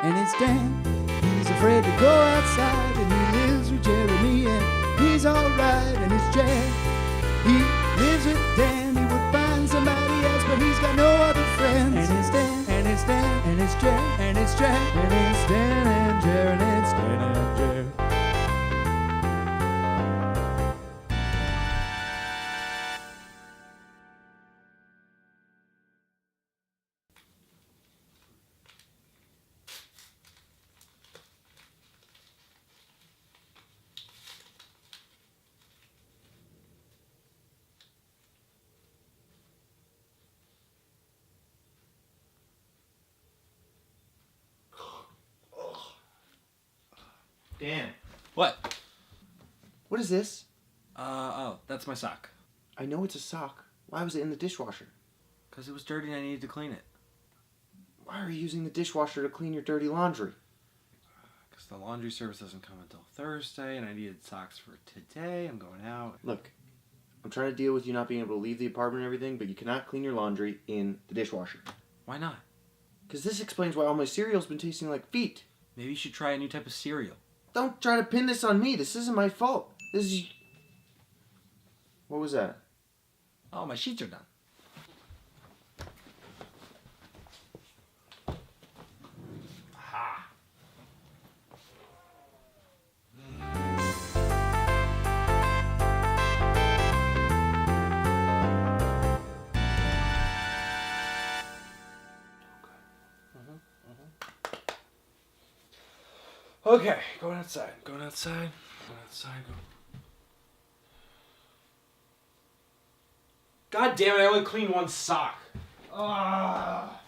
and it's Dan. He's afraid to go outside, and he lives with Jeremy, and he's alright, and it's Jack. He lives with Dan. He would find somebody else, but he's got no other friends. And it's Dan, and it's Dan, and it's Jack, and it's Jack, and it's Dan and Jerry, and it's Dan and Jerry. Dan, What? what is this? Oh, that's my sock. I know it's a sock. Why was it in the dishwasher? Because it was dirty and I needed to clean it. Why are you using the dishwasher to clean your dirty laundry? Because the laundry service doesn't come until Thursday and I needed socks for today. I'm going out. Look, I'm trying to deal with you not being able to leave the apartment and everything, but you cannot clean your laundry in the dishwasher. Why not? Because this explains why all my cereal's been tasting like feet. Maybe you should try a new type of cereal. Don't try to pin this on me. This isn't my fault. This is... What was that? Oh, my sheets are done. Aha. Okay, going outside. Going outside. Going outside. God damn it, I only cleaned one sock. Ah.